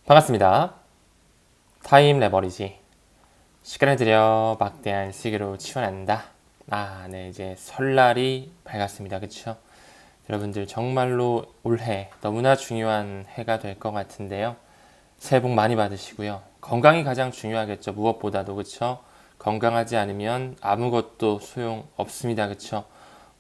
반갑습니다. 타임 레버리지. 시간을 들여 막대한 시기로 치환한다. 네, 이제 설날이 밝았습니다. 그쵸? 여러분들 정말로 올해 너무나 중요한 해가 될 것 같은데요. 새해 복 많이 받으시고요. 건강이 가장 중요하겠죠. 무엇보다도. 그쵸? 건강하지 않으면 아무것도 소용 없습니다. 그쵸?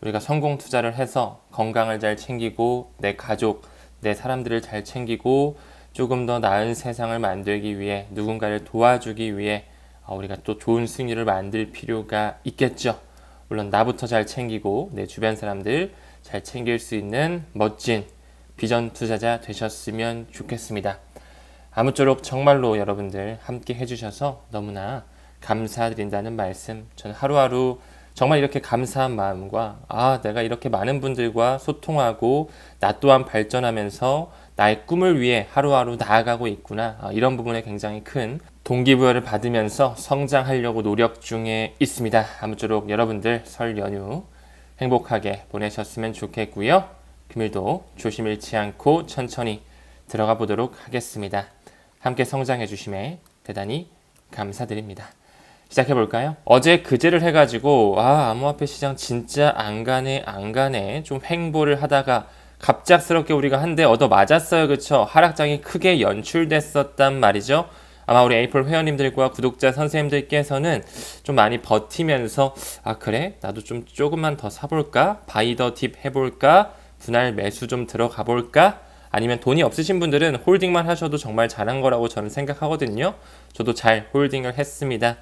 우리가 성공 투자를 해서 건강을 잘 챙기고 내 가족, 내 사람들을 잘 챙기고 조금 더 나은 세상을 만들기 위해 누군가를 도와주기 위해 우리가 또 좋은 승리를 만들 필요가 있겠죠. 물론 나부터 잘 챙기고 내 주변 사람들 잘 챙길 수 있는 멋진 비전 투자자 되셨으면 좋겠습니다. 아무쪼록 정말로 여러분들 함께 해주셔서 너무나 감사드린다는 말씀, 저는 하루하루 정말 이렇게 감사한 마음과 내가 이렇게 많은 분들과 소통하고 나 또한 발전하면서 나의 꿈을 위해 하루하루 나아가고 있구나, 이런 부분에 굉장히 큰 동기부여를 받으면서 성장하려고 노력 중에 있습니다. 아무쪼록 여러분들 설 연휴 행복하게 보내셨으면 좋겠고요. 금일도 조심 잃지 않고 천천히 들어가 보도록 하겠습니다. 함께 성장해 주심에 대단히 감사드립니다. 시작해볼까요? 어제 그제를 해가지고 암호화폐 시장 진짜 안 가네 좀 횡보를 하다가 갑작스럽게 우리가 한 대 얻어 맞았어요. 그쵸? 하락장이 크게 연출됐었단 말이죠. 아마 우리 에이플 회원님들과 구독자 선생님들께서는 좀 많이 버티면서 그래? 나도 좀 조금만 더 사볼까? 바이 더 딥 해볼까? 분할 매수 좀 들어가 볼까? 아니면 돈이 없으신 분들은 홀딩만 하셔도 정말 잘한 거라고 저는 생각하거든요. 저도 잘 홀딩을 했습니다.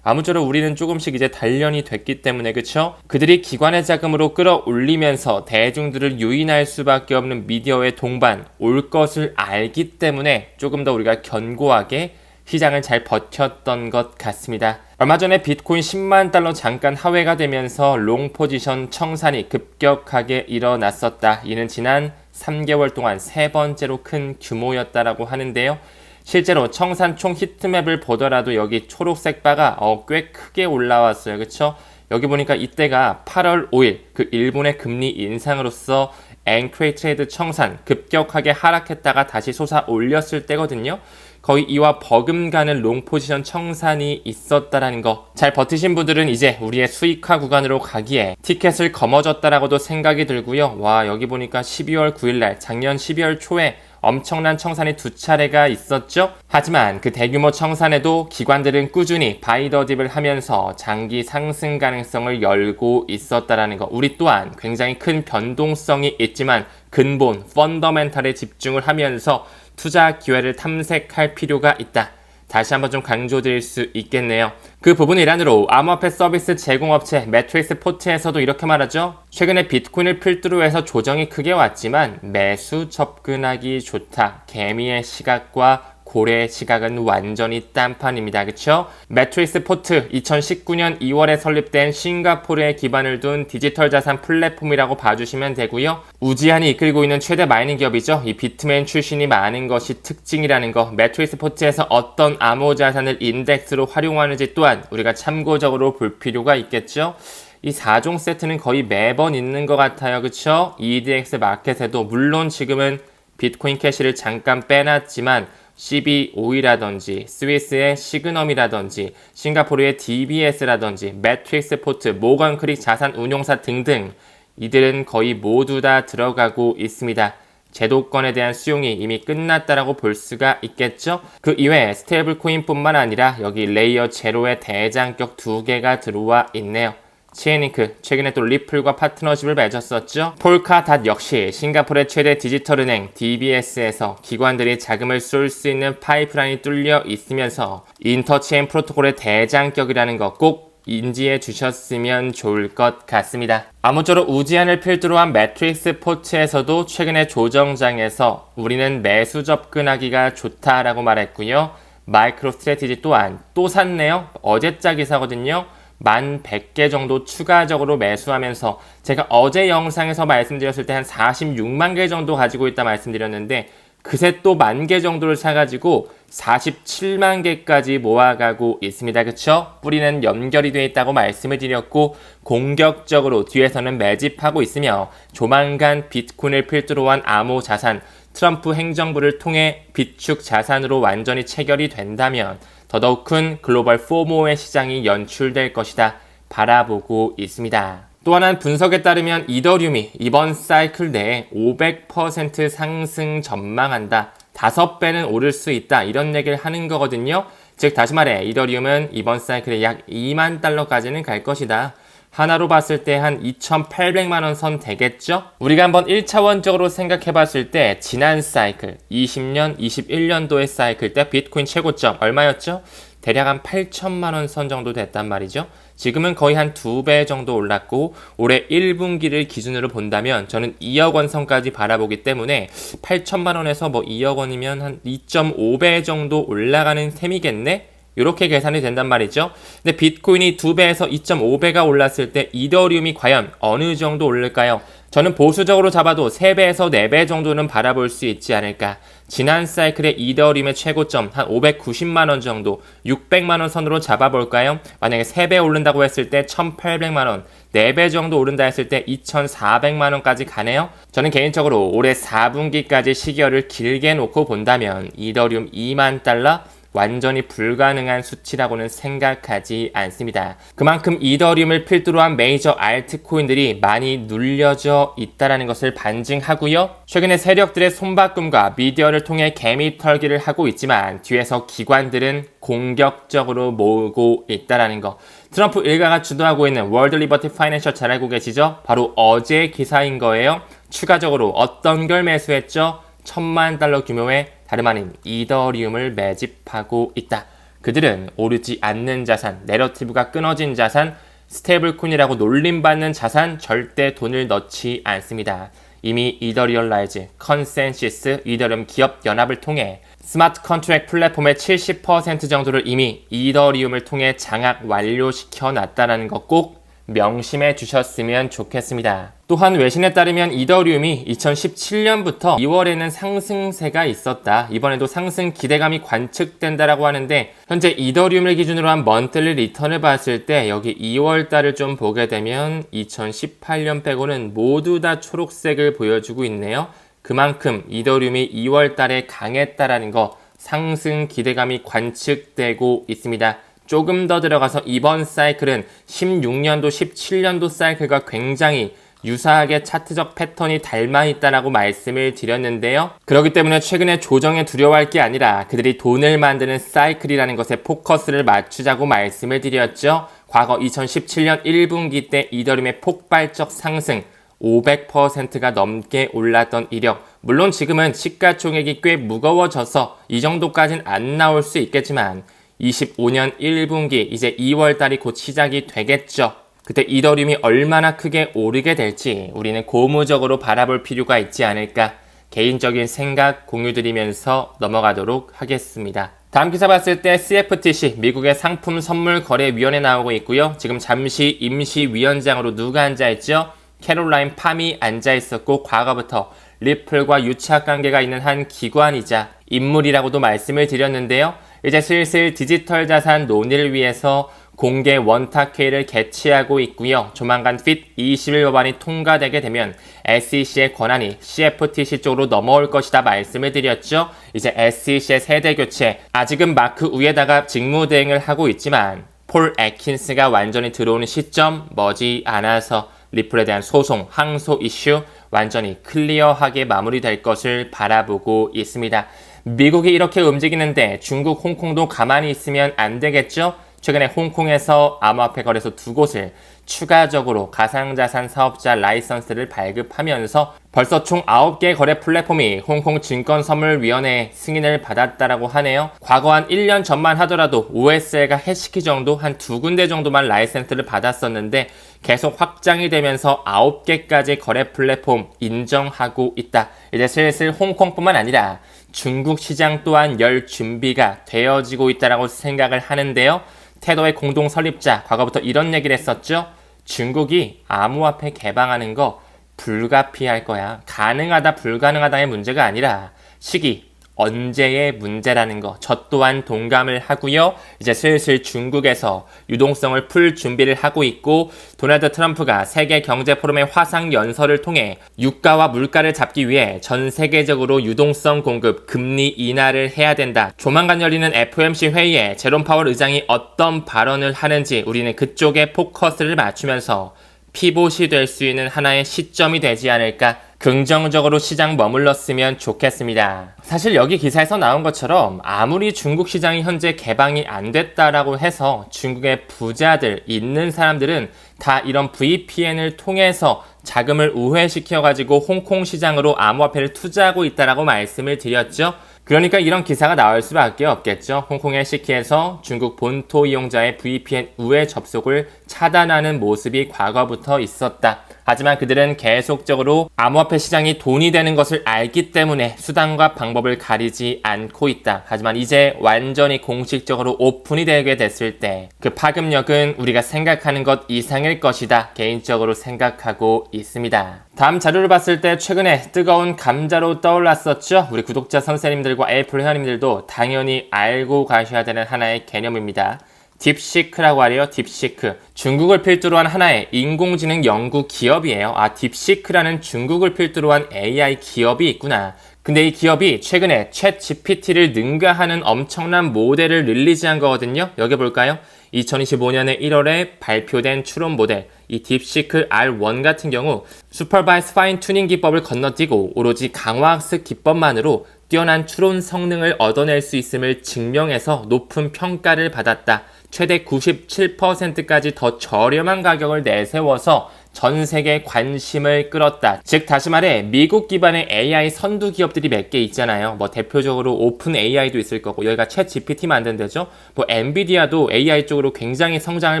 아무쪼록 우리는 조금씩 이제 단련이 됐기 때문에, 그쵸? 그들이 기관의 자금으로 끌어올리면서 대중들을 유인할 수밖에 없는 미디어의 동반 올 것을 알기 때문에 조금 더 우리가 견고하게 시장을 잘 버텼던 것 같습니다. 얼마 전에 비트코인 10만 달러 잠깐 하회가 되면서 롱 포지션 청산이 급격하게 일어났었다. 이는 지난 3개월 동안 세 번째로 큰 규모였다라고 하는데요. 실제로 청산 총 히트맵을 보더라도 여기 초록색 바가 꽤 크게 올라왔어요. 그쵸? 여기 보니까 이때가 8월 5일 그 일본의 금리 인상으로서 엔크웨이 트레이드 청산 급격하게 하락했다가 다시 솟아 올렸을 때거든요. 거의 이와 버금가는 롱 포지션 청산이 있었다라는 거, 잘 버티신 분들은 이제 우리의 수익화 구간으로 가기에 티켓을 거머졌다라고도 생각이 들고요. 여기 보니까 12월 9일날 작년 12월 초에 엄청난 청산이 두 차례가 있었죠. 하지만 그 대규모 청산에도 기관들은 꾸준히 바이 더 딥을 하면서 장기 상승 가능성을 열고 있었다라는 거, 우리 또한 굉장히 큰 변동성이 있지만 근본 펀더멘탈에 집중을 하면서 투자 기회를 탐색할 필요가 있다. 다시 한번 좀 강조드릴 수 있겠네요. 그 부분의 일환으로 암호화폐 서비스 제공업체 매트릭스 포트에서도 이렇게 말하죠. 최근에 비트코인을 필두로 해서 조정이 크게 왔지만 매수 접근하기 좋다. 개미의 시각과 고래의 시각은 완전히 딴판입니다. 그쵸? 매트릭스 포트 2019년 2월에 설립된 싱가포르에 기반을 둔 디지털 자산 플랫폼이라고 봐주시면 되고요. 우지한이 이끌고 있는 최대 마이닝 기업이죠. 이 비트맨 출신이 많은 것이 특징이라는 거, 매트릭스 포트에서 어떤 암호 자산을 인덱스로 활용하는지 또한 우리가 참고적으로 볼 필요가 있겠죠. 이 4종 세트는 거의 매번 있는 것 같아요. 그쵸? EDX 마켓에도 물론 지금은 비트코인 캐시를 잠깐 빼놨지만 CBOE라든지 스위스의 시그넘이라든지 싱가포르의 DBS라든지 매트릭스 포트, 모건 크릭 자산운용사 등등 이들은 거의 모두 다 들어가고 있습니다. 제도권에 대한 수용이 이미 끝났다라고 볼 수가 있겠죠. 그 이외에 스테이블 코인뿐만 아니라 여기 레이어 제로의 대장격 2개가 들어와 있네요. 체인링크, 최근에 또 리플과 파트너십을 맺었었죠. 폴카닷 역시 싱가포르의 최대 디지털은행 DBS에서 기관들이 자금을 쏠 수 있는 파이프라인이 뚫려 있으면서 인터체인 프로토콜의 대장격이라는 거 꼭 인지해 주셨으면 좋을 것 같습니다. 아무쪼록 우지한을 필두로 한 매트릭스 포트에서도 최근에 조정장에서 우리는 매수 접근하기가 좋다라고 말했고요. 마이크로 스트래티지 또한 또 샀네요. 어제자 기사거든요. 1,100개 정도 추가적으로 매수하면서 제가 어제 영상에서 말씀드렸을 때 한 46만 개 정도 가지고 있다 말씀드렸는데 그새 또 10,000개 정도를 사가지고 47만 개까지 모아가고 있습니다. 그쵸? 뿌리는 연결이 되어 있다고 말씀을 드렸고 공격적으로 뒤에서는 매집하고 있으며 조만간 비트코인을 필두로 한 암호 자산 트럼프 행정부를 통해 비축 자산으로 완전히 체결이 된다면 더더욱 큰 글로벌 포모의 시장이 연출될 것이다 바라보고 있습니다. 또 하나는 분석에 따르면 이더리움이 이번 사이클 내에 500% 상승 전망한다. 5배는 오를 수 있다. 이런 얘기를 하는 거거든요. 즉 다시 말해 이더리움은 이번 사이클에 약 2만 달러까지는 갈 것이다. 하나로 봤을 때 한 2,800만 원 선 되겠죠? 우리가 한번 1차원적으로 생각해 봤을 때 지난 사이클 20년, 21년도의 사이클 때 비트코인 최고점 얼마였죠? 대략 한 8천만 원 선 정도 됐단 말이죠. 지금은 거의 한 2배 정도 올랐고 올해 1분기를 기준으로 본다면 저는 2억 원 선까지 바라보기 때문에 8천만 원에서 뭐 2억 원이면 한 2.5배 정도 올라가는 셈이겠네? 이렇게 계산이 된단 말이죠. 근데 비트코인이 2배에서 2.5배가 올랐을 때 이더리움이 과연 어느 정도 오를까요? 저는 보수적으로 잡아도 3배에서 4배 정도는 바라볼 수 있지 않을까. 지난 사이클의 이더리움의 최고점 한 590만 원 정도, 600만 원 선으로 잡아볼까요? 만약에 3배 오른다고 했을 때 1,800만 원, 4배 정도 오른다 했을 때 2,400만 원까지 가네요. 저는 개인적으로 올해 4분기까지 시기열을 길게 놓고 본다면 이더리움 2만 달러, 완전히 불가능한 수치라고는 생각하지 않습니다. 그만큼 이더리움을 필두로 한 메이저 알트코인들이 많이 눌려져 있다는 것을 반증하고요. 최근에 세력들의 손바꿈과 미디어를 통해 개미 털기를 하고 있지만 뒤에서 기관들은 공격적으로 모으고 있다는 거. 트럼프 일가가 주도하고 있는 월드 리버티 파이낸셜 잘 알고 계시죠? 바로 어제 기사인 거예요. 추가적으로 어떤 걸 매수했죠? 1,000만 달러 규모의 다름 아닌 이더리움을 매집하고 있다. 그들은 오르지 않는 자산, 내러티브가 끊어진 자산, 스테이블코인이라고 놀림받는 자산 절대 돈을 넣지 않습니다. 이미 이더리얼라이즈, 컨센시스, 이더리움 기업 연합을 통해 스마트 컨트랙트 플랫폼의 70% 정도를 이미 이더리움을 통해 장악 완료시켜 놨다는 거 꼭 명심해 주셨으면 좋겠습니다. 또한 외신에 따르면 이더리움이 2017년부터 2월에는 상승세가 있었다. 이번에도 상승 기대감이 관측된다라고 하는데 현재 이더리움을 기준으로 한 먼틀리 리턴을 봤을 때 여기 2월 달을 좀 보게 되면 2018년 빼고는 모두 다 초록색을 보여주고 있네요. 그만큼 이더리움이 2월 달에 강했다라는 거 상승 기대감이 관측되고 있습니다. 조금 더 들어가서 이번 사이클은 16년도, 17년도 사이클과 굉장히 유사하게 차트적 패턴이 닮아 있다라고 말씀을 드렸는데요. 그렇기 때문에 최근에 조정에 두려워할 게 아니라 그들이 돈을 만드는 사이클이라는 것에 포커스를 맞추자고 말씀을 드렸죠. 과거 2017년 1분기 때 이더리움의 폭발적 상승 500%가 넘게 올랐던 이력. 물론 지금은 시가총액이 꽤 무거워져서 이 정도까지는 안 나올 수 있겠지만 25년 1분기 이제 2월달이 곧 시작이 되겠죠. 그때 이더리움이 얼마나 크게 오르게 될지 우리는 고무적으로 바라볼 필요가 있지 않을까 개인적인 생각 공유드리면서 넘어가도록 하겠습니다. 다음 기사 봤을 때 CFTC 미국의 상품 선물 거래위원회 나오고 있고요. 지금 잠시 임시위원장으로 누가 앉아있죠? 캐롤라인 팜이 앉아있었고 과거부터 리플과 유착관계가 있는 한 기관이자 인물이라고도 말씀을 드렸는데요. 이제 슬슬 디지털 자산 논의를 위해서 공개 원탁회의를 개최하고 있고요. 조만간 핏 21법안이 통과되게 되면 SEC의 권한이 CFTC 쪽으로 넘어올 것이다 말씀을 드렸죠. 이제 SEC의 세대 교체, 아직은 마크 위에다가 직무대행을 하고 있지만 폴 애킨스가 완전히 들어오는 시점 머지않아서 리플에 대한 소송, 항소 이슈 완전히 클리어하게 마무리될 것을 바라보고 있습니다. 미국이 이렇게 움직이는데 중국, 홍콩도 가만히 있으면 안 되겠죠? 최근에 홍콩에서 암호화폐 거래소 2곳을 추가적으로 가상자산 사업자 라이선스를 발급하면서 벌써 총 9개 거래 플랫폼이 홍콩 증권선물위원회 승인을 받았다라고 하네요. 과거 한 1년 전만 하더라도 OSL과 해시키 정도 한 2군데 정도만 라이선스를 받았었는데 계속 확장이 되면서 9개까지 거래 플랫폼 인정하고 있다. 이제 슬슬 홍콩뿐만 아니라 중국 시장 또한 열 준비가 되어지고 있다라고 생각을 하는데요. 테더의 공동 설립자, 과거부터 이런 얘기를 했었죠. 중국이 암호화폐 개방하는 거 불가피할 거야. 가능하다, 불가능하다의 문제가 아니라 시기, 언제의 문제라는 거, 저 또한 동감을 하고요. 이제 슬슬 중국에서 유동성을 풀 준비를 하고 있고, 도널드 트럼프가 세계 경제 포럼의 화상 연설을 통해 유가와 물가를 잡기 위해 전 세계적으로 유동성 공급, 금리 인하를 해야 된다. 조만간 열리는 FOMC 회의에 제롬 파월 의장이 어떤 발언을 하는지 우리는 그쪽에 포커스를 맞추면서 피봇이 될 수 있는 하나의 시점이 되지 않을까, 긍정적으로 시장 머물렀으면 좋겠습니다. 사실 여기 기사에서 나온 것처럼 아무리 중국 시장이 현재 개방이 안 됐다라고 해서 중국의 부자들, 있는 사람들은 다 이런 VPN을 통해서 자금을 우회시켜가지고 홍콩 시장으로 암호화폐를 투자하고 있다라고 말씀을 드렸죠. 그러니까 이런 기사가 나올 수밖에 없겠죠. 홍콩의 시키에서 중국 본토 이용자의 VPN 우회 접속을 차단하는 모습이 과거부터 있었다. 하지만 그들은 계속적으로 암호화폐 시장이 돈이 되는 것을 알기 때문에 수단과 방법을 가리지 않고 있다. 하지만 이제 완전히 공식적으로 오픈이 되게 됐을 때 그 파급력은 우리가 생각하는 것 이상일 것이다. 개인적으로 생각하고 있습니다. 다음 자료를 봤을 때 최근에 뜨거운 감자로 떠올랐었죠. 우리 구독자 선생님들과 애플 회원님들도 당연히 알고 가셔야 되는 하나의 개념입니다. 딥시크라고 하래요. 딥시크. 중국을 필두로 한 하나의 인공지능 연구 기업이에요. 딥시크라는 중국을 필두로 한 AI 기업이 있구나. 근데 이 기업이 최근에 챗 GPT를 능가하는 엄청난 모델을 릴리즈한 거거든요. 여기 볼까요? 2025년에 1월에 발표된 추론 모델, 이 딥시크 R1 같은 경우 슈퍼바이스 파인 튜닝 기법을 건너뛰고 오로지 강화학습 기법만으로 뛰어난 추론 성능을 얻어낼 수 있음을 증명해서 높은 평가를 받았다. 최대 97%까지 더 저렴한 가격을 내세워서 전 세계 관심을 끌었다. 즉 다시 말해 미국 기반의 AI 선두 기업들이 몇 개 있잖아요. 뭐 대표적으로 오픈 AI도 있을 거고, 여기가 챗 GPT 만든 데죠. 뭐 엔비디아도 AI 쪽으로 굉장히 성장을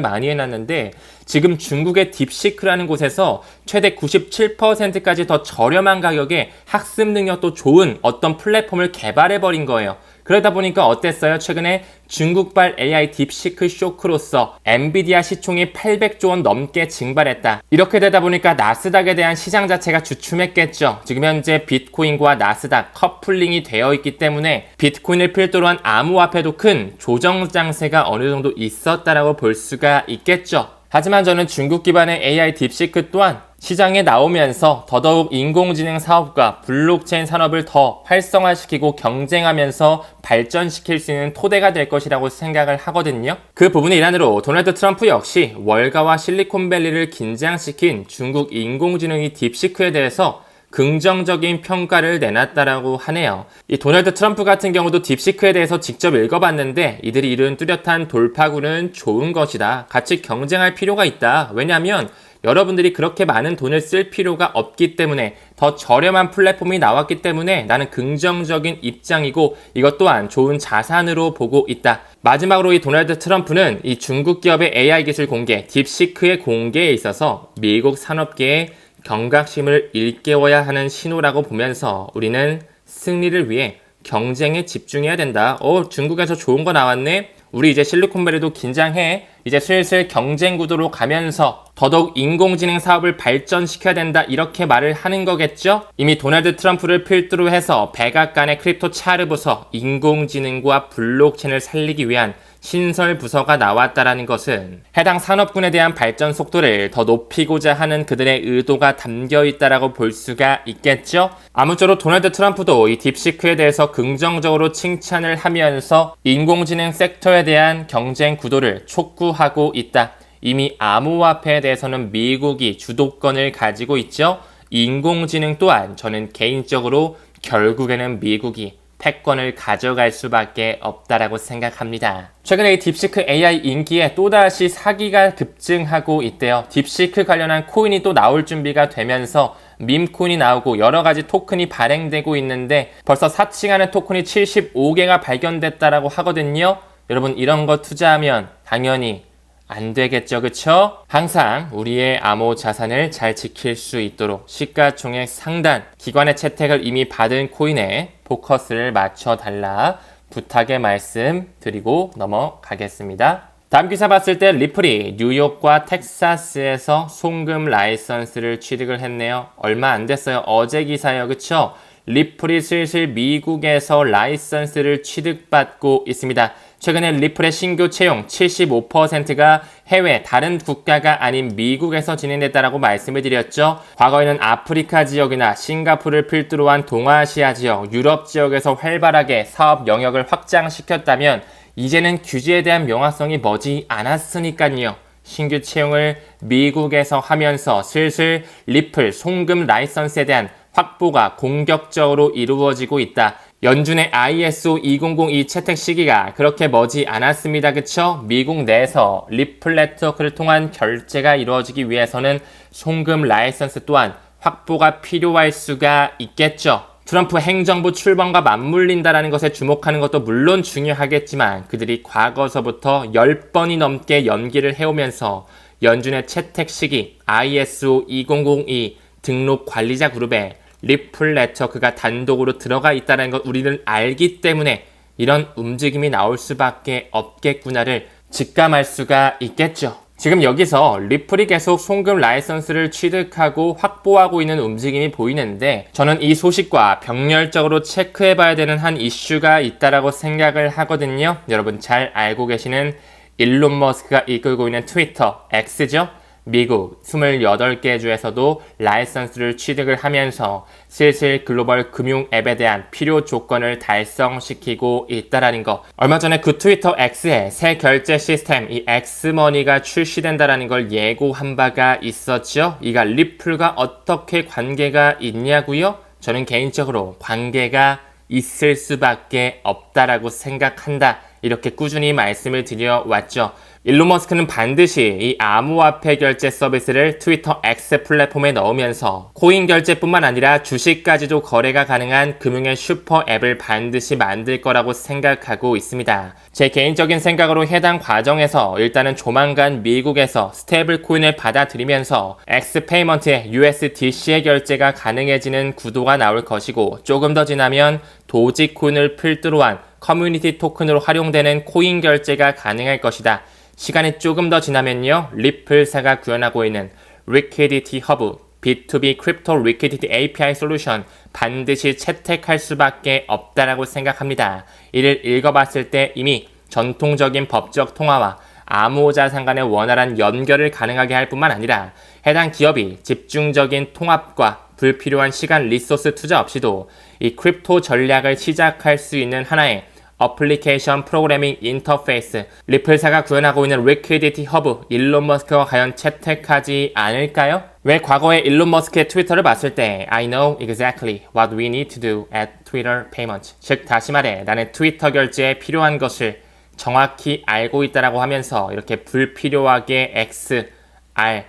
많이 해놨는데 지금 중국의 딥시크라는 곳에서 최대 97%까지 더 저렴한 가격에 학습 능력도 좋은 어떤 플랫폼을 개발해버린 거예요. 그러다 보니까 어땠어요? 최근에 중국발 AI 딥시크 쇼크로서 엔비디아 시총이 800조 원 넘게 증발했다. 이렇게 되다 보니까 나스닥에 대한 시장 자체가 주춤했겠죠. 지금 현재 비트코인과 나스닥 커플링이 되어 있기 때문에 비트코인을 필두로 한 암호화폐도 큰 조정 장세가 어느 정도 있었다라고 볼 수가 있겠죠. 하지만 저는 중국 기반의 AI 딥시크 또한 시장에 나오면서 더더욱 인공지능 사업과 블록체인 산업을 더 활성화시키고 경쟁하면서 발전시킬 수 있는 토대가 될 것이라고 생각을 하거든요. 그 부분의 일환으로 도널드 트럼프 역시 월가와 실리콘밸리를 긴장시킨 중국 인공지능의 딥시크에 대해서 긍정적인 평가를 내놨다라고 하네요. 이 도널드 트럼프 같은 경우도 딥시크에 대해서 직접 읽어봤는데 이들이 이룬 뚜렷한 돌파구는 좋은 것이다. 같이 경쟁할 필요가 있다. 왜냐하면 여러분들이 그렇게 많은 돈을 쓸 필요가 없기 때문에 더 저렴한 플랫폼이 나왔기 때문에 나는 긍정적인 입장이고 이것 또한 좋은 자산으로 보고 있다. 마지막으로 이 도널드 트럼프는 이 중국 기업의 AI 기술 공개, 딥시크의 공개에 있어서 미국 산업계의 경각심을 일깨워야 하는 신호라고 보면서 우리는 승리를 위해 경쟁에 집중해야 된다. 중국에서 좋은 거 나왔네. 우리 이제 실리콘밸리도 긴장해. 이제 슬슬 경쟁 구도로 가면서 더더욱 인공지능 사업을 발전시켜야 된다. 이렇게 말을 하는 거겠죠? 이미 도널드 트럼프를 필두로 해서 백악관의 크립토 차르 부서, 인공지능과 블록체인을 살리기 위한 신설 부서가 나왔다라는 것은 해당 산업군에 대한 발전 속도를 더 높이고자 하는 그들의 의도가 담겨 있다라고 볼 수가 있겠죠? 아무쪼록 도널드 트럼프도 이 딥시크에 대해서 긍정적으로 칭찬을 하면서 인공지능 섹터에 대한 경쟁 구도를 촉구하고 있다. 이미 암호화폐에 대해서는 미국이 주도권을 가지고 있죠. 인공지능 또한 저는 개인적으로 결국에는 미국이 패권을 가져갈 수밖에 없다라고 생각합니다. 최근에 이 딥시크 AI 인기에 또다시 사기가 급증하고 있대요. 딥시크 관련한 코인이 또 나올 준비가 되면서 밈코인이 나오고 여러가지 토큰이 발행되고 있는데 벌써 사칭하는 토큰이 75개가 발견됐다라고 하거든요. 여러분 이런 거 투자하면 당연히 안 되겠죠, 그쵸? 항상 우리의 암호 자산을 잘 지킬 수 있도록 시가총액 상단, 기관의 채택을 이미 받은 코인에 포커스를 맞춰달라 부탁의 말씀 드리고 넘어가겠습니다. 다음 기사 봤을 때 리플이 뉴욕과 텍사스에서 송금 라이선스를 취득을 했네요. 얼마 안 됐어요. 어제 기사예요, 그쵸? 리플이 슬슬 미국에서 라이선스를 취득받고 있습니다. 최근에 리플의 신규 채용 75%가 해외 다른 국가가 아닌 미국에서 진행됐다라고 말씀을 드렸죠. 과거에는 아프리카 지역이나 싱가포르를 필두로 한 동아시아 지역, 유럽 지역에서 활발하게 사업 영역을 확장시켰다면 이제는 규제에 대한 명확성이 머지 않았으니까요. 신규 채용을 미국에서 하면서 슬슬 리플 송금 라이선스에 대한 확보가 공격적으로 이루어지고 있다. 연준의 ISO 2002 채택 시기가 그렇게 머지 않았습니다. 그쵸? 미국 내에서 리플 네트워크를 통한 결제가 이루어지기 위해서는 송금 라이선스 또한 확보가 필요할 수가 있겠죠. 트럼프 행정부 출범과 맞물린다라는 것에 주목하는 것도 물론 중요하겠지만 그들이 과거서부터 10번이 넘게 연기를 해오면서 연준의 채택 시기 ISO 2002 등록 관리자 그룹에 리플 네트워크가 단독으로 들어가 있다는 것 우리는 알기 때문에 이런 움직임이 나올 수밖에 없겠구나를 직감할 수가 있겠죠. 지금 여기서 리플이 계속 송금 라이선스를 취득하고 확보하고 있는 움직임이 보이는데 저는 이 소식과 병렬적으로 체크해봐야 되는 한 이슈가 있다라고 생각을 하거든요. 여러분 잘 알고 계시는 일론 머스크가 이끌고 있는 트위터 X죠. 미국 28개 주에서도 라이선스를 취득을 하면서 슬슬 글로벌 금융 앱에 대한 필요 조건을 달성시키고 있다라는 거. 얼마 전에 그 트위터 X의 새 결제 시스템 이 X머니가 출시된다라는 걸 예고한 바가 있었죠. 이가 리플과 어떻게 관계가 있냐고요? 저는 개인적으로 관계가 있을 수밖에 없다라고 생각한다. 이렇게 꾸준히 말씀을 드려왔죠. 일론 머스크는 반드시 이 암호화폐 결제 서비스를 트위터 X 플랫폼에 넣으면서 코인 결제뿐만 아니라 주식까지도 거래가 가능한 금융의 슈퍼 앱을 반드시 만들 거라고 생각하고 있습니다. 제 개인적인 생각으로 해당 과정에서 일단은 조만간 미국에서 스테이블 코인을 받아들이면서 X 페이먼트의 USDC의 결제가 가능해지는 구도가 나올 것이고 조금 더 지나면 도지 코인을 필두로 한 커뮤니티 토큰으로 활용되는 코인 결제가 가능할 것이다. 시간이 조금 더 지나면요. 리플사가 구현하고 있는 리퀴디티 허브, B2B 크립토 리퀴디티 API 솔루션 반드시 채택할 수밖에 없다라고 생각합니다. 이를 읽어봤을 때 이미 전통적인 법적 통화와 암호자산 간의 원활한 연결을 가능하게 할 뿐만 아니라 해당 기업이 집중적인 통합과 불필요한 시간 리소스 투자 없이도 이 크립토 전략을 시작할 수 있는 하나의 어플리케이션 프로그래밍 인터페이스 리플사가 구현하고 있는 리퀴디티 허브 일론 머스크가 과연 채택하지 않을까요? 왜 과거에 일론 머스크의 트위터를 봤을 때 I know exactly what we need to do at Twitter Payment 즉 다시 말해 나는 트위터 결제에 필요한 것을 정확히 알고 있다라고 하면서 이렇게 불필요하게 X, R,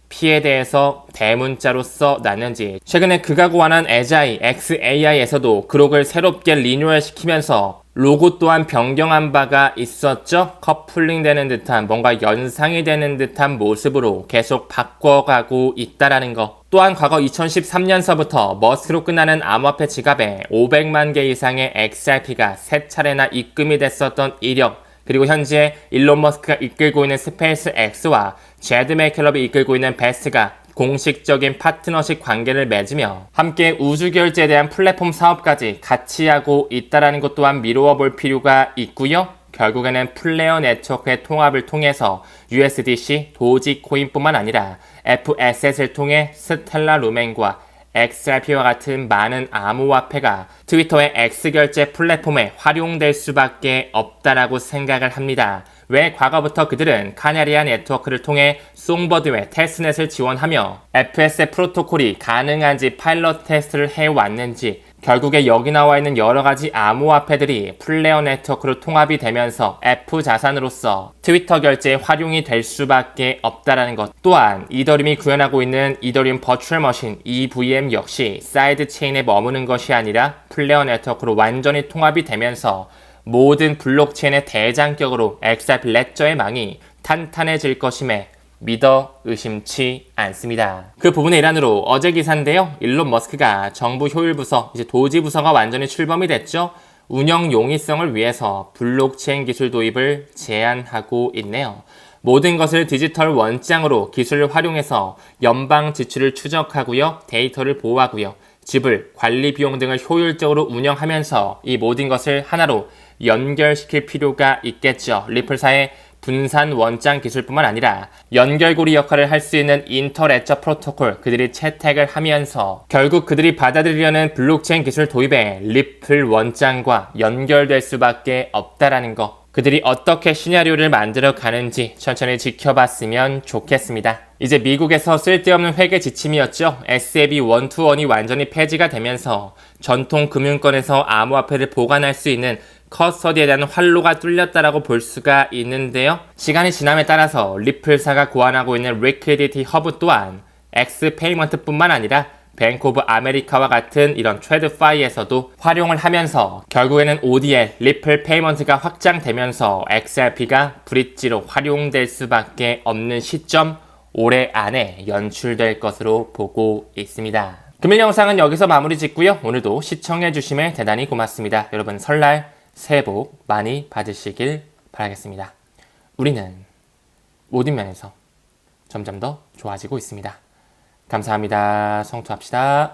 P에 대해서 대문자로 써놨는지 최근에 그가 고안한 에자이, XAI에서도 그록을 새롭게 리뉴얼시키면서 로고 또한 변경한 바가 있었죠. 커플링 되는 듯한 뭔가 연상이 되는 듯한 모습으로 계속 바꿔가고 있다라는 거. 또한 과거 2013년서부터 머스크로 끝나는 암호화폐 지갑에 500만 개 이상의 XRP가 3차례나 입금이 됐었던 이력 그리고 현재 일론 머스크가 이끌고 있는 스페이스 X와 제드 맥켈럽이 이끌고 있는 베스트가 공식적인 파트너십 관계를 맺으며 함께 우주 결제에 대한 플랫폼 사업까지 같이 하고 있다는 것 또한 미루어 볼 필요가 있고요. 결국에는 플레이어 네트워크의 통합을 통해서 USDC, 도지코인뿐만 아니라 Fasset을 통해 스텔라 루멘과 XRP와 같은 많은 암호화폐가 트위터의 X결제 플랫폼에 활용될 수밖에 없다라고 생각을 합니다. 왜 과거부터 그들은 카나리아 네트워크를 통해 송버드웨어 테스트넷을 지원하며 FS의 프로토콜이 가능한지 파일럿 테스트를 해왔는지 결국에 여기 나와 있는 여러가지 암호화폐들이 플레이어 네트워크로 통합이 되면서 F 자산으로서 트위터 결제에 활용이 될 수밖에 없다라는 것. 또한 이더리움이 구현하고 있는 이더리움 버추얼 머신 EVM 역시 사이드 체인에 머무는 것이 아니라 플레이어 네트워크로 완전히 통합이 되면서 모든 블록체인의 대장격으로 XRP 레저의 망이 탄탄해질 것임에 믿어 의심치 않습니다. 그 부분의 일환으로 어제 기사인데요. 일론 머스크가 정부 효율부서 이제 도지부서가 완전히 출범이 됐죠. 운영 용이성을 위해서 블록체인 기술 도입을 제안하고 있네요. 모든 것을 디지털 원장으로 기술을 활용해서 연방 지출을 추적하고요. 데이터를 보호하고요. 지불, 관리 비용 등을 효율적으로 운영하면서 이 모든 것을 하나로 연결시킬 필요가 있겠죠. 리플사의 분산 원장 기술뿐만 아니라 연결고리 역할을 할 수 있는 인터레저 프로토콜 그들이 채택을 하면서 결국 그들이 받아들이려는 블록체인 기술 도입에 리플 원장과 연결될 수밖에 없다라는 거. 그들이 어떻게 시나리오를 만들어 가는지 천천히 지켜봤으면 좋겠습니다. 이제 미국에서 쓸데없는 회계 지침이었죠. SAB 121이 완전히 폐지가 되면서 전통 금융권에서 암호화폐를 보관할 수 있는 커스터디에 대한 활로가 뚫렸다라고 볼 수가 있는데요. 시간이 지남에 따라서 리플사가 고안하고 있는 리퀴디티 허브 또한 엑스페이먼트뿐만 아니라 뱅크 오브 아메리카와 같은 이런 트레드파이에서도 활용을 하면서 결국에는 ODL, 리플 페이먼트가 확장되면서 XRP가 브릿지로 활용될 수밖에 없는 시점 올해 안에 연출될 것으로 보고 있습니다. 금일 영상은 여기서 마무리 짓고요. 오늘도 시청해주심에 대단히 고맙습니다. 여러분 설날 새해 복 많이 받으시길 바라겠습니다. 우리는 모든 면에서 점점 더 좋아지고 있습니다. 감사합니다. 성투합시다.